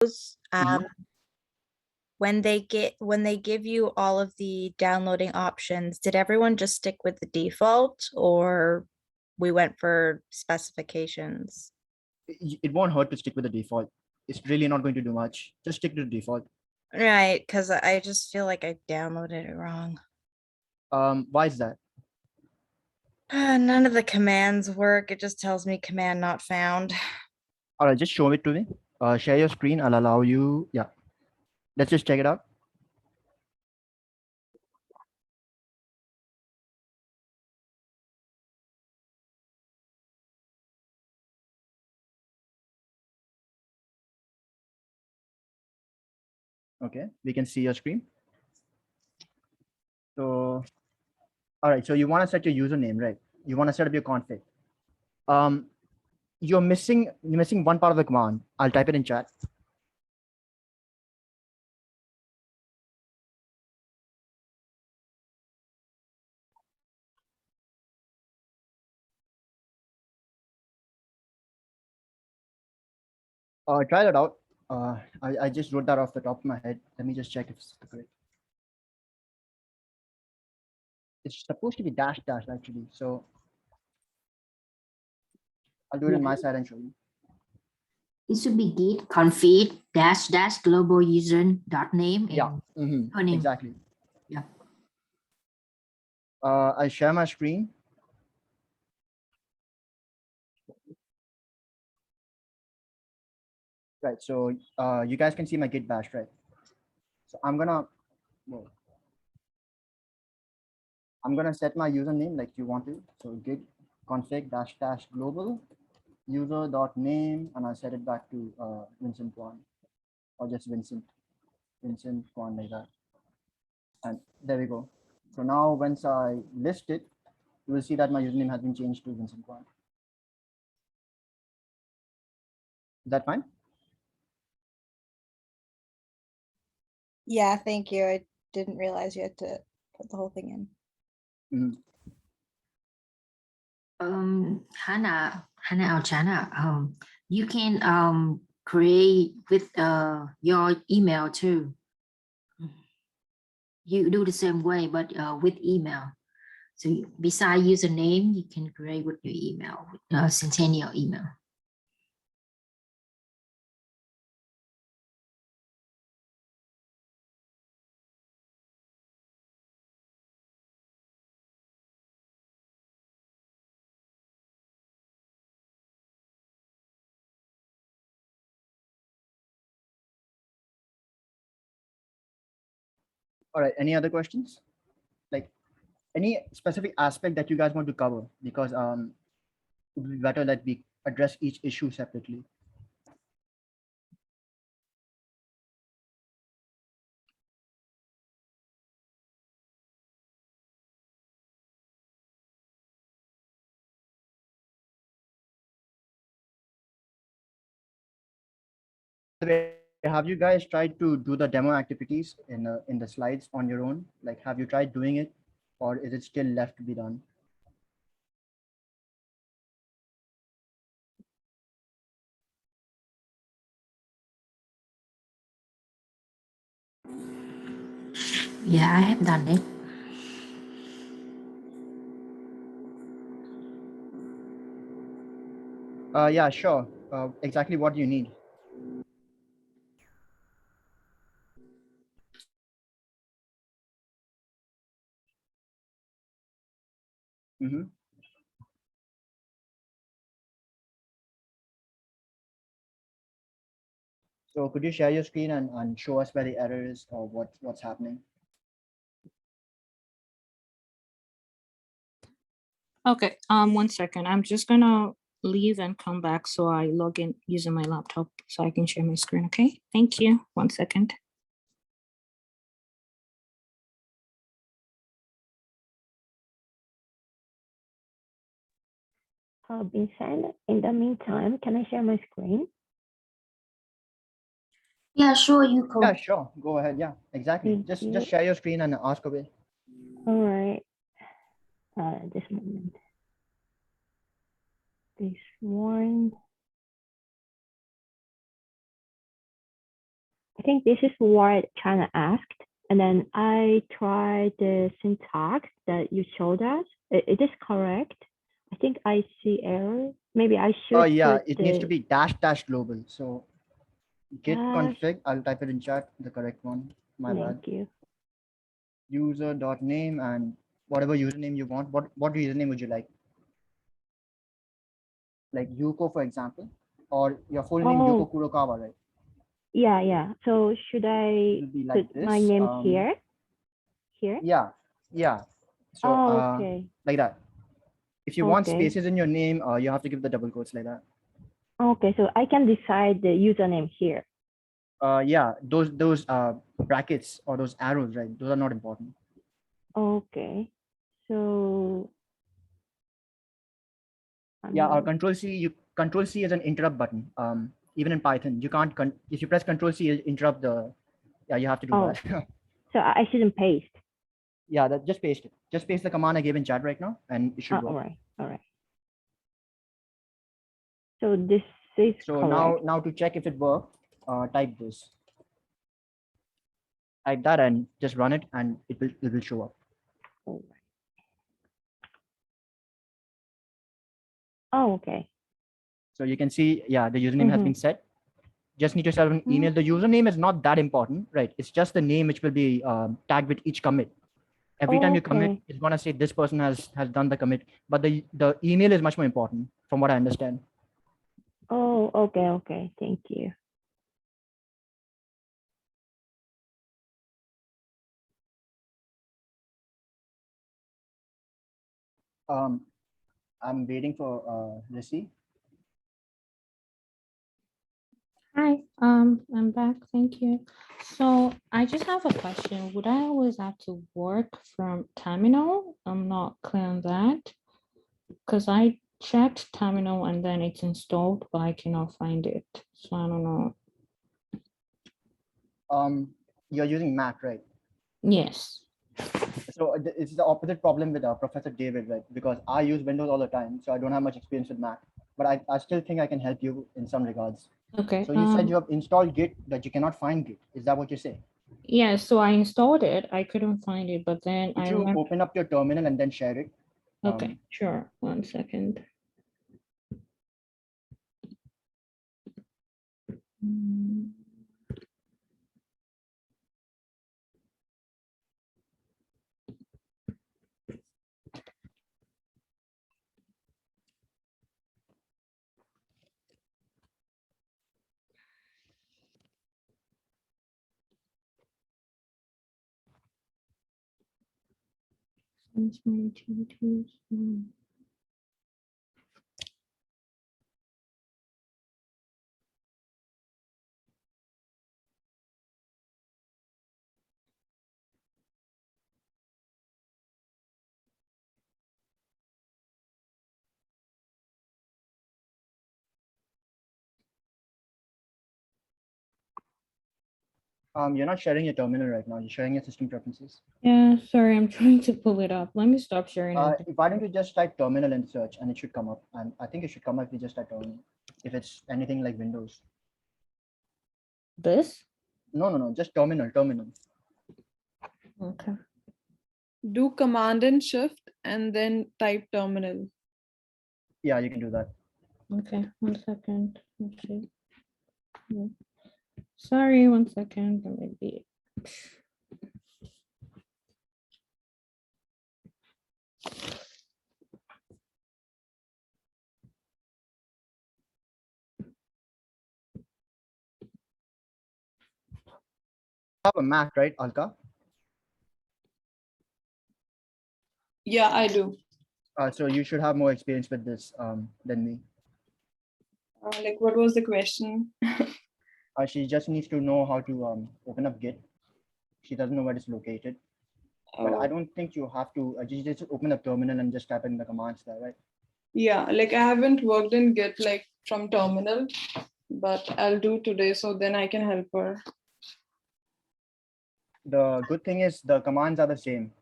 Mhm. When they give you all of the downloading options, did everyone just stick with the default or we went for specifications? It won't hurt to stick with the default. It's really not going to do much. Just stick to the default. Right, because I just feel like I downloaded it wrong. Why is that? None of the commands work. It just tells me command not found. All right, just show it to me. Share your screen. I'll allow you. Yeah. Let's just check it out. Okay, we can see your screen. So, all right, so you want to set your username, right? You want to set up your config. You're missing one part of the command. I'll type it in chat. Try that out. I just wrote that off the top of my head. Let me just check if it's correct. It's supposed to be dash dash actually. So I'll do it on my side and show you. It should be git config dash dash global user dot name. Yeah, exactly. Yeah. I share my screen. Right, so you guys can see my git bash, right? So I'm gonna set my username like you want to. So git config dash dash global user dot name, and I set it back to Vincent Kwan, or just Vincent Kwan, like that. And there we go. So now once I list it, you will see that my username has been changed to Vincent Kwan. Is that fine? Yeah, thank you. I didn't realize you had to put the whole thing in. Hannah or Chana, you can create with your email too. You do the same way, but with email. So besides username, you can create with your email, Centennial email. All right, any other questions? Like any specific aspect that you guys want to cover? Because it would be better that we address each issue separately. Have you guys tried to do the demo activities in the slides on your own? Like, have you tried doing it, or is it still left to be done? Yeah, I have done it. Yeah, sure. Exactly what do you need? So could you share your screen and show us where the error is or what's happening? Okay, 1 second. I'm just gonna leave and come back so I log in using my laptop so I can share my screen, okay? Thank you. 1 second. Vincent, in the meantime, can I share my screen? Yeah, sure, you can. Yeah, sure. Go ahead. Yeah, exactly. Just share your screen and ask away. All right. This moment. This one. I think this is what China asked. And then I tried the syntax that you showed us. It is correct. I think I see error. Maybe I should. Oh yeah, put it needs to the be dash global. So git dash. config, I'll type it in chat, the correct one. My bad. Thank you. User.name and whatever username you want. What username would you like? Like Yuko, for example, or your full name Yuko Oh, Kurokawa, right? yeah. So should I It'll be like put my this. name here? Here? Yeah. So Oh, okay. like that. If you want Okay. spaces in your name, you have to give the double quotes like that. Okay, so I can decide the username here. Yeah, those brackets or those arrows, right? Those are not important. Okay. So Yeah, control C is an interrupt button. Even in Python, you can't if you press control C, it'll interrupt the. Yeah, you have to do Oh. that. So I shouldn't paste. Yeah, just paste it. Just paste the command I gave in chat right now, and it should All work. right. So this is So correct. now to check if it worked, type this. Type that and just run it, and it will show up. All right. Oh, okay. So you can see, yeah, the username has been set. Just need to set up an email. The username is not that important, right? It's just the name which will be tagged with each commit. Every time you commit, Okay. it's gonna say this person has done the commit, but the email is much more important, from what I understand. Oh, okay. Thank you. I'm waiting for Rissy. Hi, I'm back. Thank you. So I just have a question. Would I always have to work from terminal? I'm not clear on that because I checked terminal and then it's installed, but I cannot find it. So I don't know. You're using Mac, right? Yes. So it's the opposite problem with Professor David, right? Because I use Windows all the time, so I don't have much experience with Mac. But I still think I can help you in some regards. Okay. So you said you have installed Git, but you cannot find Git. Is that what you're saying? Yeah, so I installed it. I couldn't find it, but then If I you remember. open up your terminal and then share it. Okay, sure. 1 second. Mm. Since my utilities, You're not sharing your terminal right now. You're sharing your system preferences. Yeah, sorry, I'm trying to pull it up. Let me stop sharing. Why don't you just type terminal in search and it should come up? And I think it should come up if you just type terminal. If it's anything like Windows. This? No, just terminal. Okay. Do Command and Shift and then type terminal. Yeah, you can do that. Okay, 1 second. Let's see. Sorry, 1 second. That might be it. Have a Mac, right, Alka? Yeah, I do. So you should have more experience with this than me. Like, what was the question? She just needs to know how to open up Git. She doesn't know where it's located. But I don't think you have to just open up terminal and just type in the commands there, right? Yeah, like I haven't worked in Git like from terminal, but I'll do today so then I can help her. The good thing is the commands are the same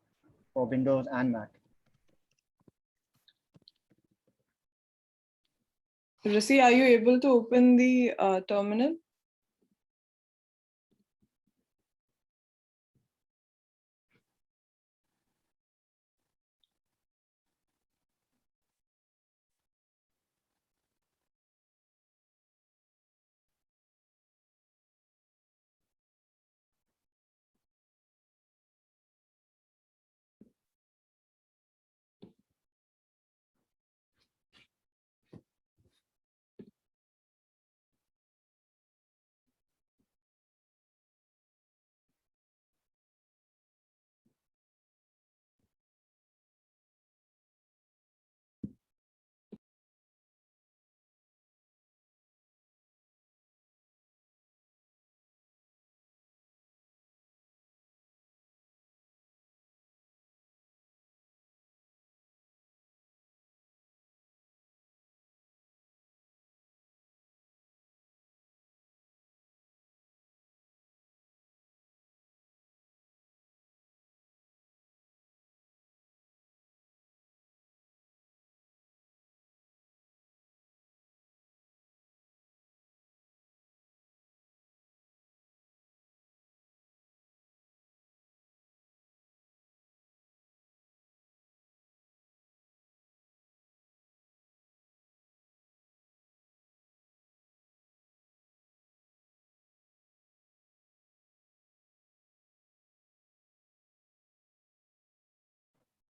for Windows and Mac. Rissy, are you able to open the terminal?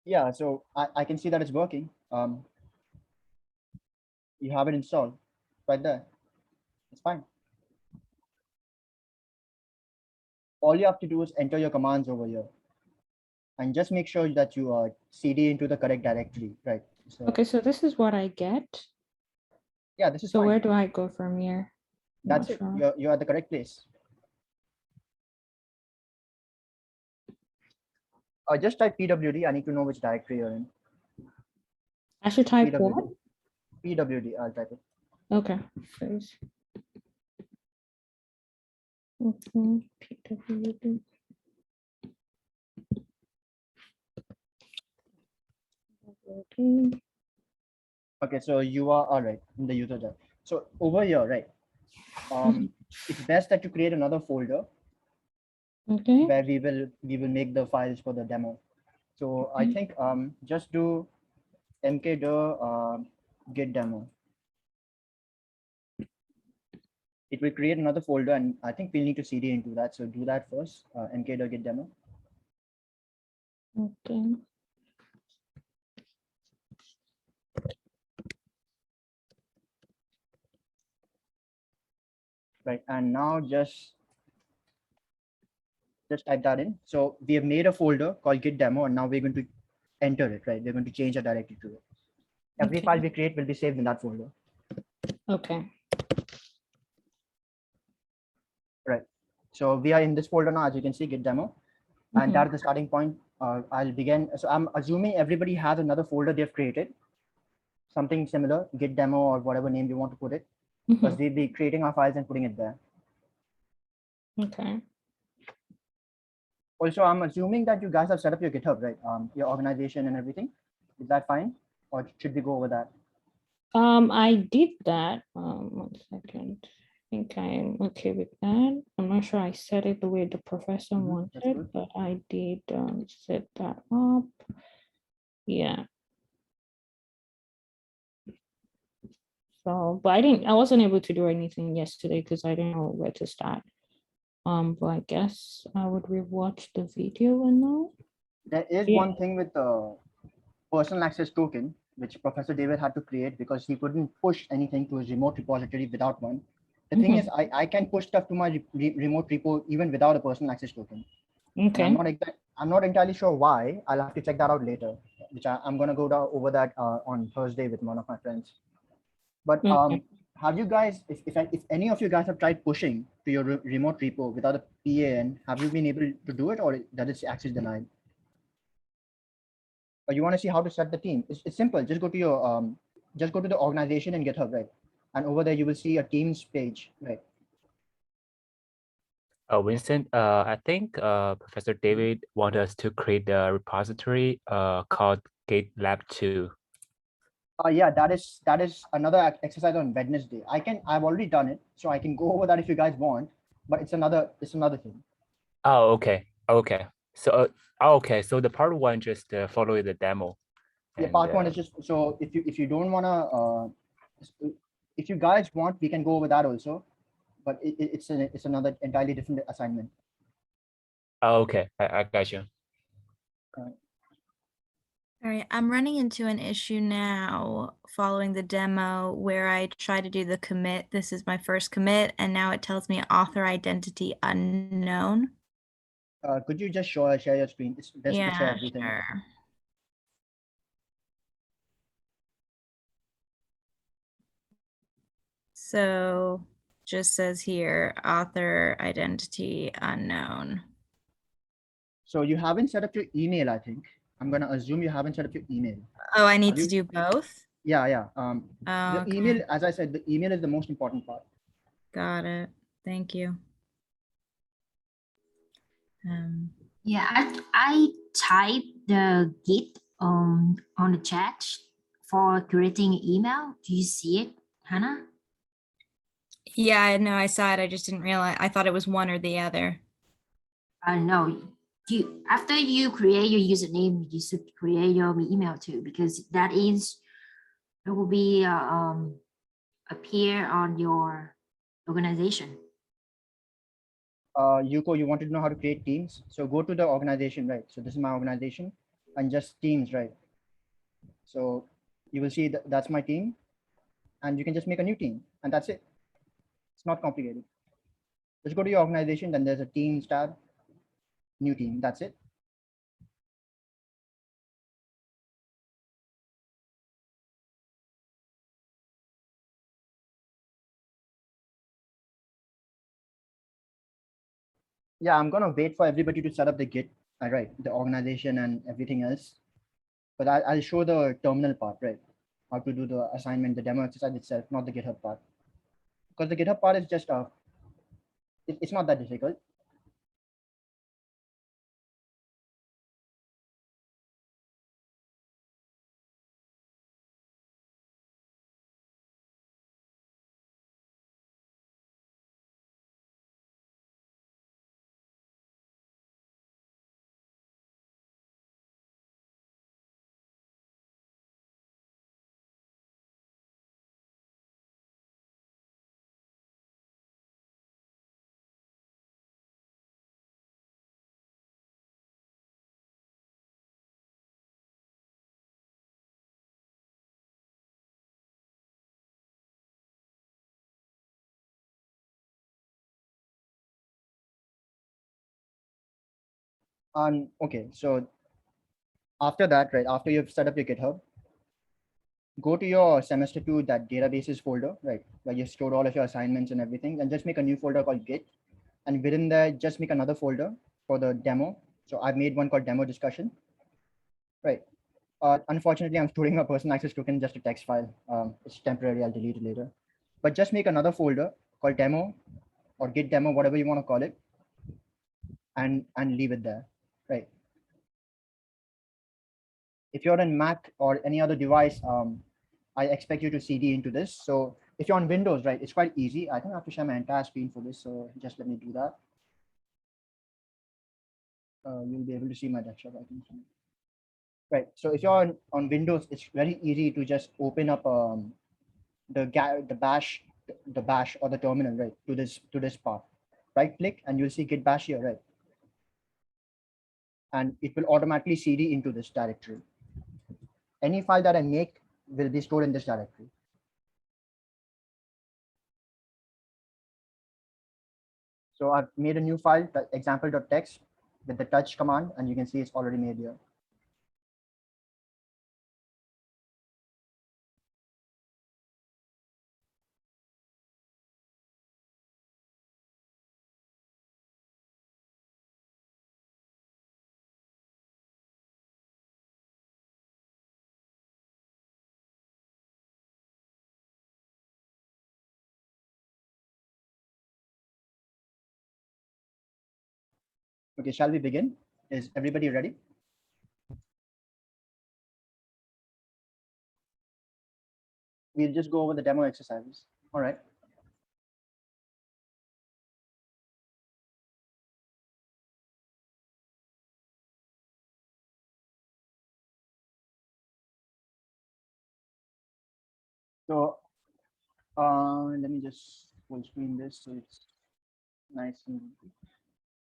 Yeah, so I can see that it's working. You have it installed right there. It's fine. All you have to do is enter your commands over here and just make sure that you cd into the correct directory, right? So Okay, so this is what I get. yeah, this is So fine. where do I go from here? That's Not it. sure. You're at the correct place. Just type pwd. I need to know which directory you're in. I should type what? pwd. I'll type it. Okay, please. Okay, PWD. Okay. Okay, so you are all right in the user there. So over here, right? It's best that you create another folder Okay. where we will make the files for the demo. So I Okay. think just do mkdir git demo. It will create another folder, and I think we'll need to cd into that. So do that first. Mkdir git demo. Okay. Right, and now just type that in. So we have made a folder called git demo, and now we're going to enter it. Right, we're going to change the directory to it. Every Okay. file we create will be saved in that folder. Okay. Right. So we are in this folder now, as you can see, git demo, and Mhm. that's the starting point. I'll begin. So I'm assuming everybody has another folder they've created, something similar, git demo or whatever name you want to put it, because Mhm. we'll be creating our files and putting it there. Okay. Also, I'm assuming that you guys have set up your GitHub, right? Your organization and everything. Is that fine, or should we go over that? I did that. 1 second. I think I'm okay with that. I'm not sure I set it the way the professor That's wanted, good. but I did set that up. Yeah. So, but I wasn't able to do anything yesterday because I didn't know where to start. But I guess I would rewatch the video and now. There is Yeah. one thing with the personal access token, which Professor David had to create because he couldn't push anything to his remote repository without one. The thing is, I can push stuff to my remote repo even without a personal access token. And Okay. I'm not entirely sure why. I'll have to check that out later, which I'm gonna go down over that on Thursday with one of my friends. But Okay. have you guys, if any of you guys have tried pushing to your remote repo without a PAN, have you been able to do it, or that is access denied? Or you want to see how to set the team? It's simple. Just go to your just go to the organization in GitHub, right? And over there you will see a teams page, right? Vincent, I think Professor David wants us to create a repository called Git Lab 2. Yeah, that is another exercise on Wednesday. I've already done it, so I can go over that if you guys want. But it's another thing. Oh, okay. Okay. So, okay. So the part one just follow the demo. Yeah, And, part one is just so if you don't wanna if you guys want, we can go over that also. But it's another entirely different assignment. oh, okay. I got you. All right, I'm running into an issue now following the demo where I try to do the commit. This is my first commit, and now it tells me author identity unknown. Could you just share your screen? It's best to share Yeah, everything. sure. So just says here, author identity unknown. So you haven't set up your email, I think. I'm gonna assume you haven't set up your email. Oh, I need Have to you- do both? Yeah. Oh, The okay. email, as I said, the email is the most important part. Got it. Thank you. Yeah, I typed the Git on the chat for creating email. Do you see it, Hannah? Yeah, I know I saw it. I just didn't realize. I thought it was one or the other. No. After you create your username, you should create your email too, because it will be appear on your organization. Yuko, you wanted to know how to create teams. So go to the organization, right? So this is my organization. and just teams, right? So you will see that that's my team, and you can just make a new team, and that's it. It's not complicated. Just go to your organization, then there's a teams tab, new team, that's it. Yeah, I'm gonna wait for everybody to set up the Git, right, the organization and everything else. But I'll show the terminal part, right? How to do the assignment, the demo exercise itself, not the GitHub part. Because the GitHub part is just it's not that difficult. Okay, so after that, right, after you've set up your GitHub, go to your semester 2, that databases folder, right, where you stored all of your assignments and everything, and just make a new folder called Git. And within there, just make another folder for the demo. So I've made one called demo discussion, right? Unfortunately, I'm storing a person access token, just a text file. It's temporary, I'll delete it later. But just make another folder called demo or Git demo, whatever you want to call it, and leave it there, right? If you're on Mac or any other device, I expect you to CD into this. So if you're on Windows, right, it's quite easy. I think I have to share my entire screen for this. So just let me do that. You'll be able to see my desktop, I think. Right. So if you're on Windows, it's very easy to just open up the bash, or the terminal, right, to this part. Right click and you'll see Git bash here, right? And it will automatically CD into this directory. Any file that I make will be stored in this directory. So I've made a new file, example.txt, with the touch command, and you can see it's already made here. Okay, shall we begin? Is everybody ready? We'll just go over the demo exercises. All right. So let me just full screen this so it's nice and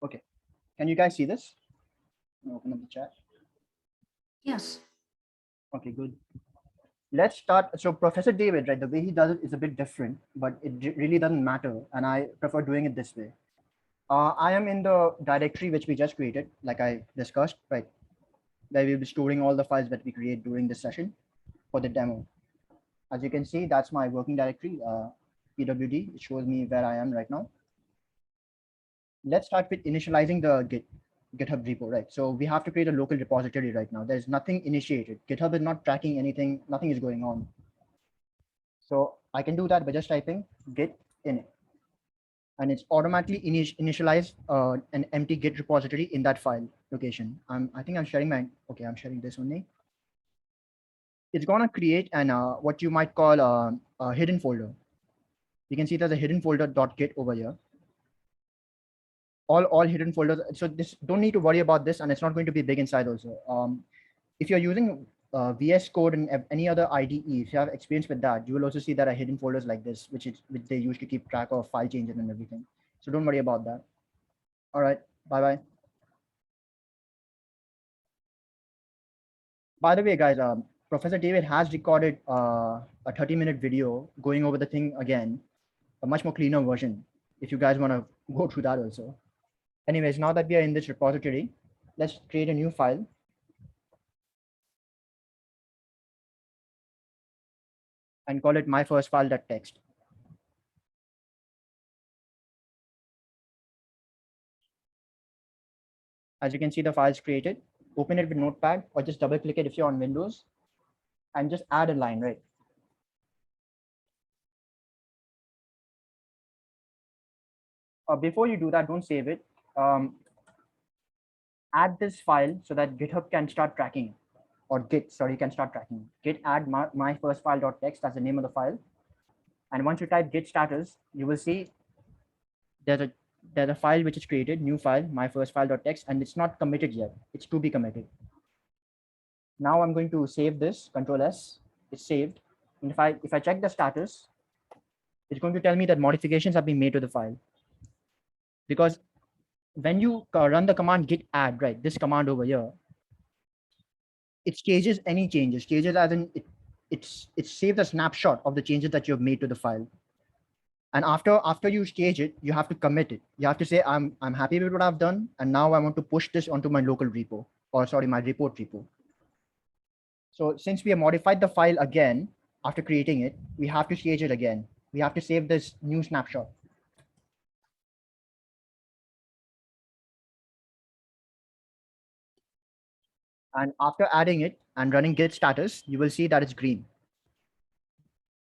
okay. Can you guys see this? Open up the chat. Yes. Okay, good. Let's start. So Professor David, right, the way he does it is a bit different, but it really doesn't matter. And I prefer doing it this way. I am in the directory which we just created, like I discussed, right? Where we'll be storing all the files that we create during this session for the demo. As you can see, that's my working directory, pwd. It shows me where I am right now. Let's start with initializing the GitHub repo, right? So we have to create a local repository right now. There's nothing initiated. GitHub is not tracking anything. Nothing is going on. So I can do that by just typing git init. And it's automatically initialize an empty Git repository in that file location. I think I'm sharing I'm sharing this only. It's gonna create an what you might call a hidden folder. You can see there's a hidden folder .git over here. All hidden folders. So this don't need to worry about this, and it's not going to be big inside also. If you're using VS Code and any other IDE, if you have experience with that, you will also see there are hidden folders like this, which they use to keep track of file changes and everything. So don't worry about that. All right, bye bye. By the way, guys, Professor David has recorded a 30-minute video going over the thing again, a much more cleaner version, if you guys want to go through that also. Anyways, now that we are in this repository, let's create a new file. And call it my first file.txt. As you can see, the file is created. Open it with Notepad or just double click it if you're on Windows and just add a line, right? Before you do that, don't save it. Add this file so that GitHub can start tracking it, or Git, sorry, can start tracking it. Git add my first file.txt, that's the name of the file. And once you type git status, you will see there's a file which is created, new file, my first file.txt, and it's not committed yet. It's to be committed. Now I'm going to save this, Control S, it's saved. And if I check the status, it's going to tell me that modifications have been made to the file. Because when you run the command git add, right, this command over here, it stages any changes. Stages as in it saves a snapshot of the changes that you have made to the file. And after you stage it, you have to commit it. You have to say, I'm happy with what I've done, and now I want to push this onto my local repo, or sorry, my report repo. So since we have modified the file again after creating it, we have to stage it again. We have to save this new snapshot. And after adding it and running git status, you will see that it's green.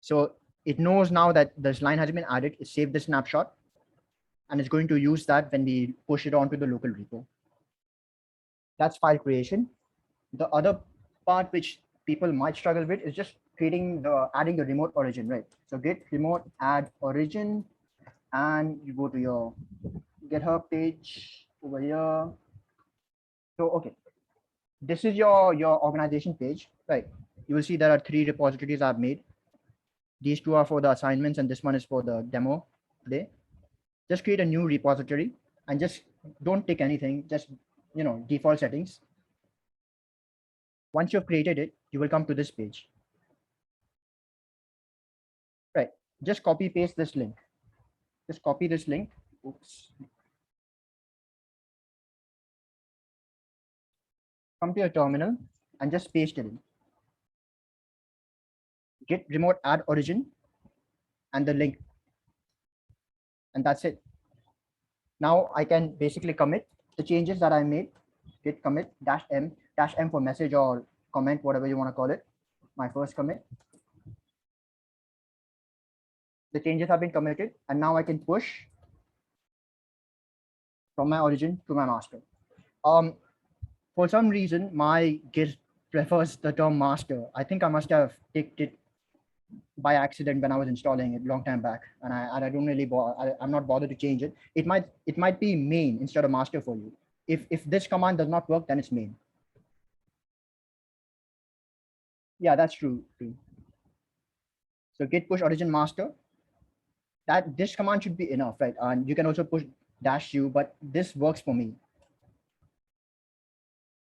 So it knows now that this line has been added. It saved the snapshot, and it's going to use that when we push it onto the local repo. That's file creation. The other part which people might struggle with is just adding the remote origin, right? So git remote add origin, and you go to your GitHub page over here. So okay, this is your organization page, right? You will see there are 3 repositories I've made. These 2 are for the assignments, and this one is for the demo today. Just create a new repository and just don't tick anything, just default settings. Once you've created it, you will come to this page. Right, just copy paste this link. Just copy this link. Oops. Come to your terminal and just paste it in. Git remote add origin and the link. And that's it. Now I can basically commit the changes that I made. Git commit -m for message or comment, whatever you want to call it. My first commit. The changes have been committed, and now I can push from my origin to my master. For some reason, my Git prefers the term master. I think I must have ticked it by accident when I was installing it long time back, and I don't really I'm not bothered to change it. It might be main instead of master for you. If this command does not work, then it's main. Yeah, that's true. So git push origin master. That this command should be enough, right? And you can also push -u, but this works for me.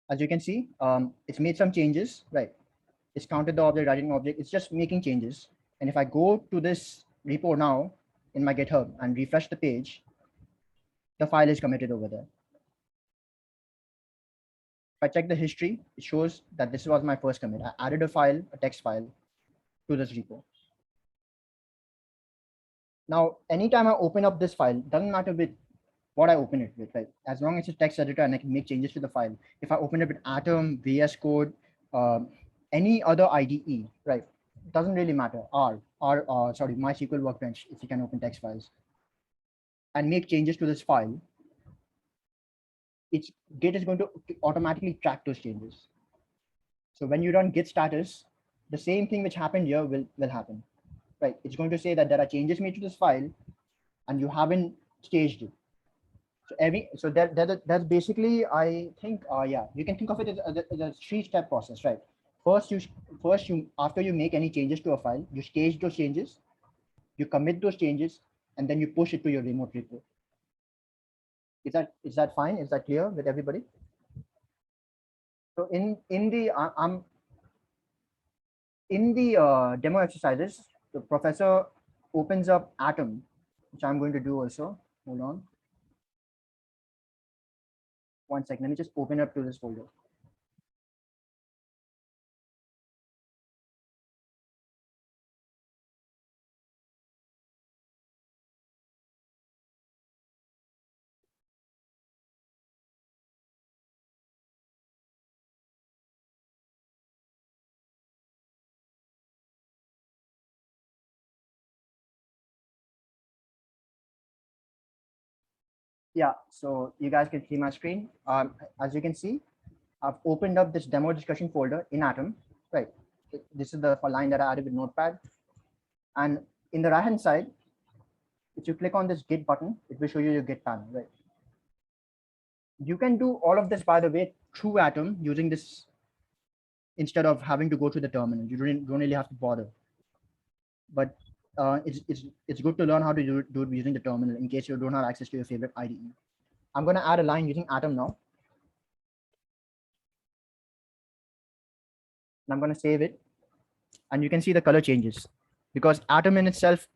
As you can see, it's made some changes, right? It's counted the object, writing object. It's just making changes. And if I go to this repo now in my GitHub and refresh the page, the file is committed over there. If I check the history, it shows that this was my first commit. I added a file, a text file to this repo. Now, anytime I open up this file, doesn't matter with what I open it with, right? As long as it's a text editor and I can make changes to the file. If I open it with Atom, VS Code, any other IDE, right? Doesn't really matter. Sorry, MySQL Workbench, if you can open text files and make changes to this file, Git is going to automatically track those changes. So when you run git status, the same thing which happened here will happen, right? It's going to say that there are changes made to this file and you haven't staged it. So that's basically, I think, yeah, you can think of it as a 3-step process, right? First, after you make any changes to a file, you stage those changes, you commit those changes, and then you push it to your remote repo. Is that fine? Is that clear with everybody? So in the in the demo exercises, the professor opens up Atom, which I'm going to do also. Hold on. 1 second. Let me just open up to this folder. Yeah, so you guys can see my screen. As you can see, I've opened up this demo discussion folder in Atom, right? This is the line that I added with Notepad. And in the right-hand side, if you click on this Git button, it will show you your Git panel, right? You can do all of this, by the way, through Atom using this instead of having to go to the terminal. You don't really have to bother. But it's good to learn how to do it using the terminal in case you don't have access to your favorite IDE. I'm going to add a line using Atom now. And I'm going to save it. And you can see the color changes because Atom in itself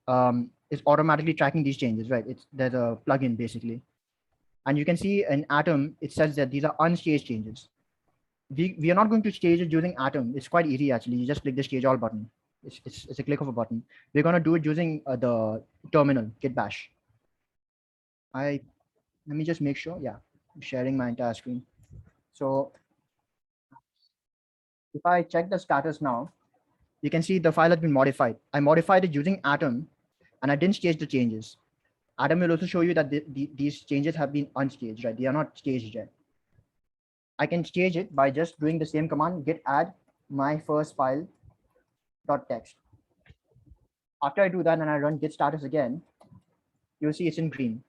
is automatically tracking these changes, right? There's a plugin basically. And you can see in Atom, it says that these are unstaged changes. We are not going to stage it using Atom. It's quite easy actually. You just click the stage all button. It's a click of a button. We're going to do it using the terminal, git bash. Let me just make sure. Yeah, I'm sharing my entire screen. So if I check the status now, you can see the file has been modified. I modified it using Atom and I didn't stage the changes. Atom will also show you that these changes have been unstaged, right? They are not staged yet. I can stage it by just doing the same command, git add my first file dot text. After I do that and I run git status again, you'll see it's in green.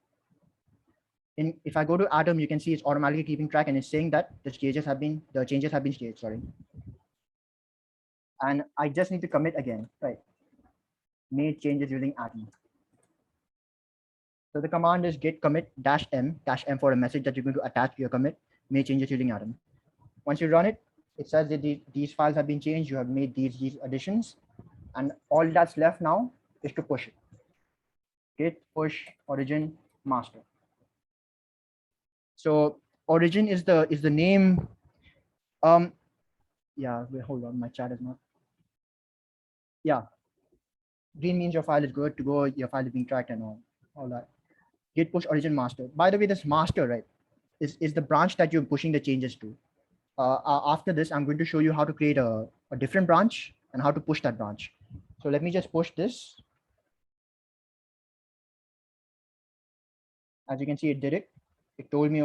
If I go to Atom, you can see it's automatically keeping track and it's saying that the changes have been staged, sorry. And I just need to commit again, right? Made changes using Atom. So the command is git commit -m for a message that you're going to attach to your commit, made changes using Atom. Once you run it, it says that these files have been changed. You have made these additions, and all that's left now is to push it. Git push origin master. So origin is the name. Yeah, wait, hold on, my chat is not. Yeah, green means your file is good to go. Your file is being tracked and all that. Git push origin master. By the way, this master, right, is the branch that you're pushing the changes to. After this, I'm going to show you how to create a different branch and how to push that branch. So let me just push this. As you can see, it did it. It told me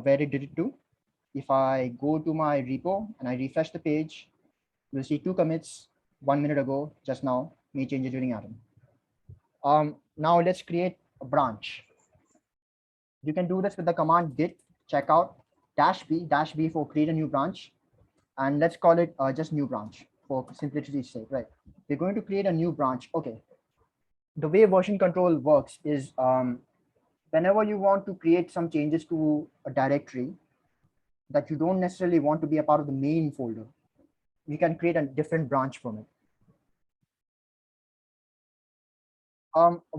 where it did it to. If I go to my repo and I refresh the page, you'll see 2 commits 1 minute ago, just now, made changes using Atom. Now let's create a branch. You can do this with the command git checkout -b for create a new branch. And let's call it just new branch for simplicity's sake, right? We're going to create a new branch. Okay. The way version control works is whenever you want to create some changes to a directory that you don't necessarily want to be a part of the main folder, you can create a different branch from it.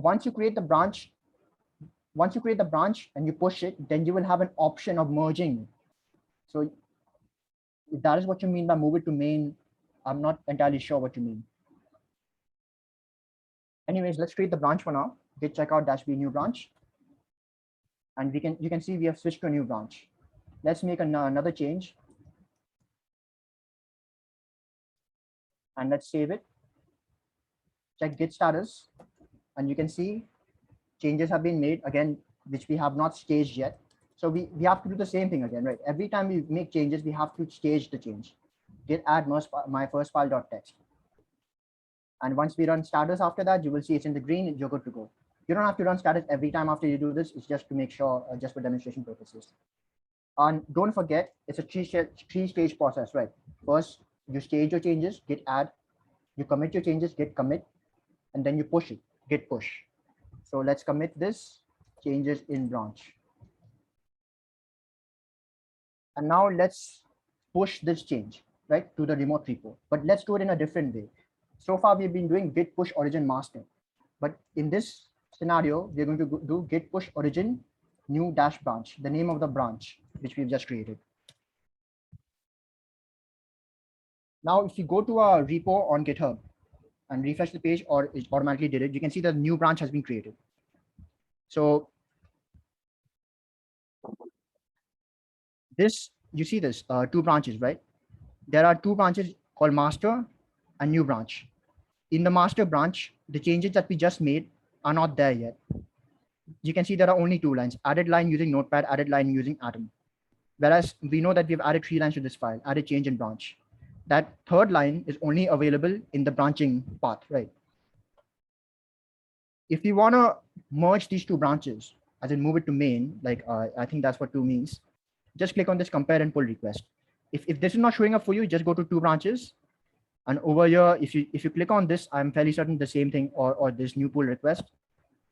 Once you create the branch and you push it, then you will have an option of merging. So if that is what you mean by move it to main, I'm not entirely sure what you mean. Anyways, let's create the branch for now. Git checkout -b new branch. And you can see we have switched to a new branch. Let's make another change. And let's save it. Check git status. And you can see changes have been made again, which we have not staged yet. So we have to do the same thing again, right? Every time we make changes, we have to stage the change. Git add my first file dot text. And once we run status after that, you will see it's in the green, you're good to go. You don't have to run status every time after you do this. It's just to make sure, just for demonstration purposes. And don't forget, it's a three-stage process, right? First, you stage your changes, git add, you commit your changes, git commit, and then you push it, git push. So let's commit this, changes in branch. And now let's push this change, right, to the remote repo. But let's do it in a different way. So far, we've been doing git push origin master, but in this scenario, we're going to do git push origin new dash branch, the name of the branch which we've just created. Now, if you go to our repo on GitHub and refresh the page, or it automatically did it, you can see the new branch has been created. So this, you see this, two branches, right? There are two branches called master and new branch. In the master branch, the changes that we just made are not there yet. You can see there are only two lines, added line using Notepad, added line using Atom. Whereas we know that we've added 3 lines to this file, added change in branch. That third line is only available in the branching path, right? If you want to merge these two branches, as in move it to main, like I think that's what 2 means, just click on this compare and pull request. If this is not showing up for you, just go to 2 branches. And over here, if you click on this, I'm fairly certain the same thing, or this new pull request,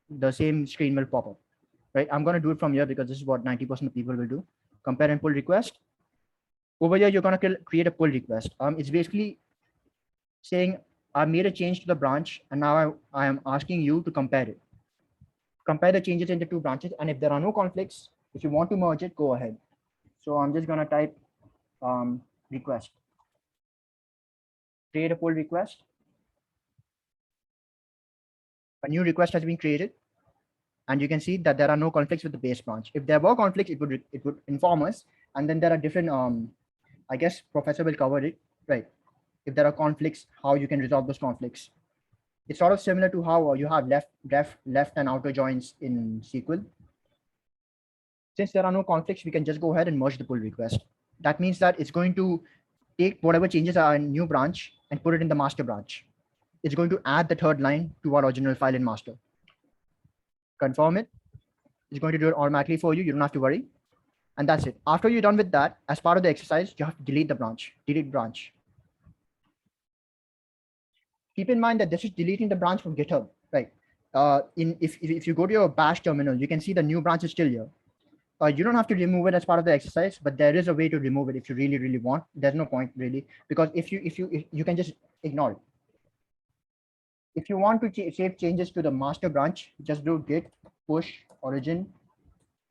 the same screen will pop up, right? I'm going to do it from here because this is what 90% of people will do. Compare and pull request. Over here, you're going to create a pull request. It's basically saying I made a change to the branch, and now I am asking you to compare it. Compare the changes into 2 branches, and if there are no conflicts, if you want to merge it, go ahead. So I'm just going to type request. Create a pull request. A new request has been created, and you can see that there are no conflicts with the base branch. If there were conflicts, it would inform us, and then there are different I guess professor will cover it, right? If there are conflicts, how you can resolve those conflicts. It's sort of similar to how you have left and outer joins in SQL. Since there are no conflicts, we can just go ahead and merge the pull request. That means that it's going to take whatever changes are in new branch and put it in the master branch. It's going to add the third line to our original file in master. Confirm it. It's going to do it automatically for you. You don't have to worry. And that's it. After you're done with that, as part of the exercise, you have to delete the branch, delete branch. Keep in mind that this is deleting the branch from GitHub, right? If you go to your bash terminal, you can see the new branch is still here. You don't have to remove it as part of the exercise, but there is a way to remove it if you really want. There's no point really, because if you can just ignore it. If you want to save changes to the master branch, just do git push origin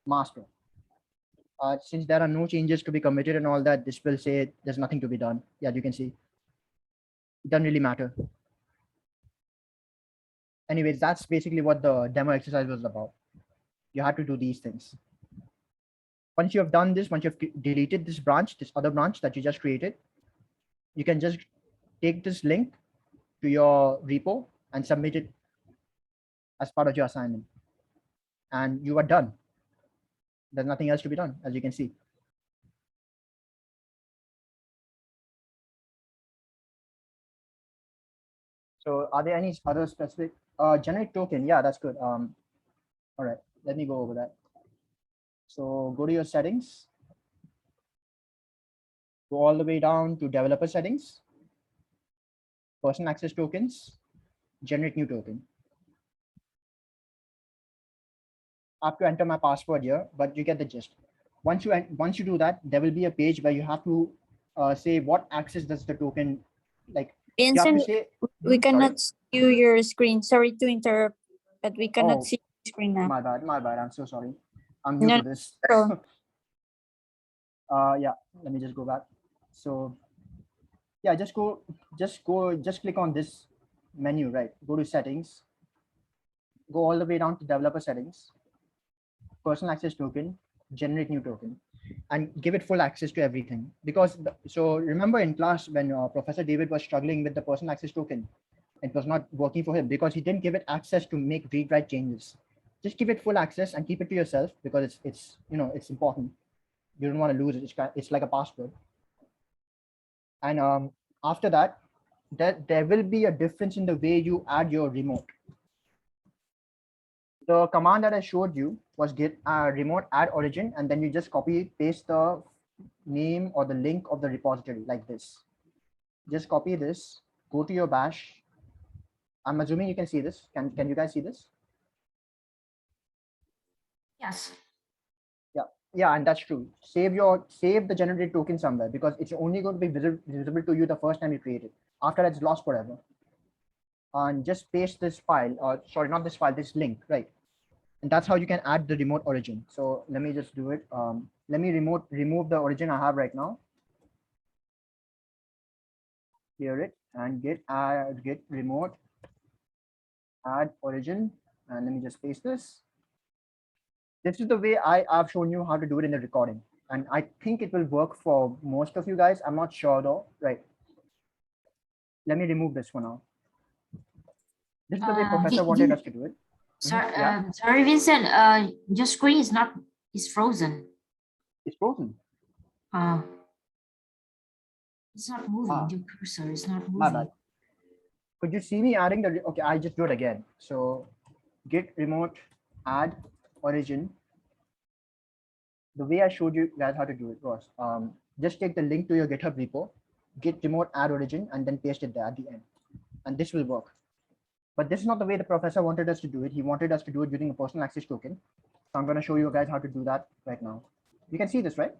master. Since there are no changes to be committed and all that, this will say there's nothing to be done. Yeah, you can see. It doesn't really matter. Anyways, that's basically what the demo exercise was about. You had to do these things. Once you have done this, once you've deleted this branch, this other branch that you just created, you can just take this link to your repo and submit it as part of your assignment. And you are done. There's nothing else to be done, as you can see. So are there any other specific generate token? Yeah, that's good. All right, let me go over that. So go to your settings, go all the way down to developer settings, personal access tokens, generate new token. I have to enter my password here, but you get the gist. Once you do that, there will be a page where you have to say what access does the token, like you have to Vincent, say, we sorry? cannot see your screen. Sorry to interrupt, but we cannot Oh, see your screen now. My bad. I'm so sorry. I'm new No, to this. no. Yeah, let me just go back. So yeah, just click on this menu, right? Go to settings, go all the way down to developer settings, personal access token, generate new token, and give it full access to everything. Because so remember in class when Professor David was struggling with the personal access token, it was not working for him because he didn't give it access to make read-write changes. Just give it full access and keep it to yourself because it's it's important. You don't want to lose it. It's like a password. And after that, there will be a difference in the way you add your remote. The command that I showed you was git remote add origin, and then you just copy paste the name or the link of the repository like this. Just copy this, go to your bash. I'm assuming you can see this. Can you guys see this? Yes. Yeah, and that's true. Save the generated token somewhere because it's only going to be visible to you the first time you create it. After that, it's lost forever. and just paste this file, or sorry, not this file, this link, right? And that's how you can add the remote origin. So let me just do it. Let me remove the origin I have right now. Clear it and git remote add origin. And let me just paste this. This is the way I've shown you how to do it in the recording. And I think it will work for most of you guys. I'm not sure though, right? Let me remove this for now. This is the way professor wanted us to do it. Sorry, Yeah. sorry, Vincent. Your screen is frozen. It's frozen. It's not moving. Ah. Your cursor is not My moving. bad. Could you see me adding the, okay, I just do it again. So git remote add origin. The way I showed you guys how to do it was just take the link to your GitHub repo, git remote add origin, and then paste it there at the end. And this will work. But this is not the way the professor wanted us to do it. He wanted us to do it using a personal access token. So I'm going to show you guys how to do that right now. You can see this, right?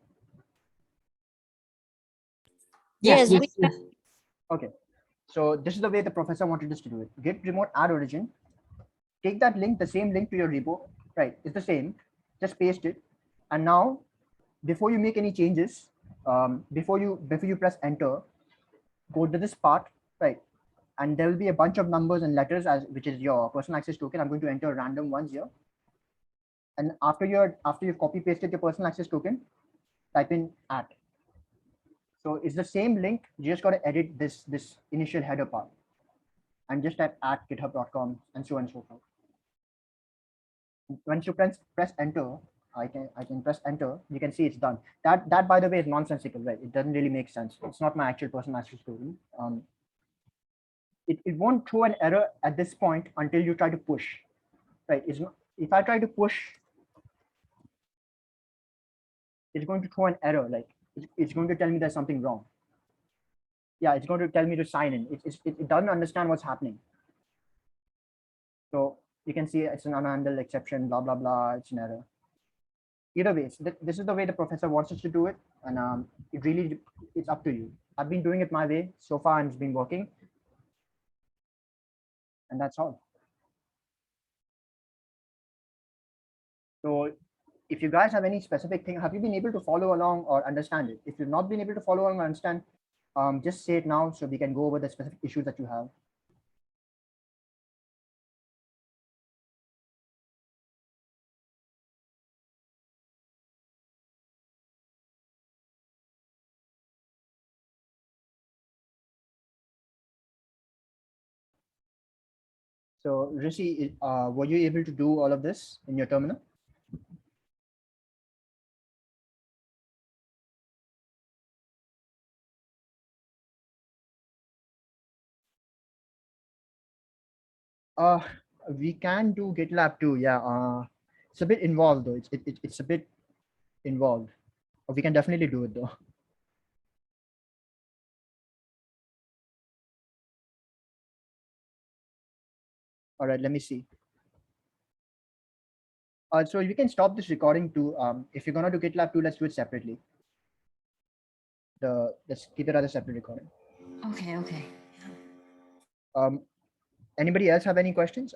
Yes, we yes. Okay. So this is the way the professor wanted us to do it. Git remote add origin. Take that link, the same link to your repo, right? It's the same. Just paste it. And now, before you make any changes, before you press enter, go to this part, right? And there will be a bunch of numbers and letters, which is your personal access token. I'm going to enter random ones here. And after you copy pasted your personal access token, type in @ So it's the same link. You just got to edit this initial header part, and just type @github.com and so on and so forth. Once you press enter, I can press enter. You can see it's done. That by the way is nonsensical, right? It doesn't really make sense. It's not my actual personal access token. It won't throw an error at this point until you try to push, right? If I try to push, it's going to throw an error. Like it's going to tell me there's something wrong. Yeah, it's going to tell me to sign in. It doesn't understand what's happening. So you can see it's an unhandled exception, blah, blah, blah. It's an error. Either way, this is the way the professor wants us to do it. And it's up to you. I've been doing it my way so far and it's been working. And that's all. So if you guys have any specific thing, have you been able to follow along or understand it? If you've not been able to follow along or understand, just say it now so we can go over the specific issues that you have. So Rishi, were you able to do all of this in your terminal? We can do GitLab too. Yeah. It's a bit involved though. It's a bit involved. We can definitely do it though. All right, let me see. So you can stop this recording too. If you're gonna do GitLab too, let's do it separately. Let's keep it as a separate recording. Okay. Anybody else have any questions?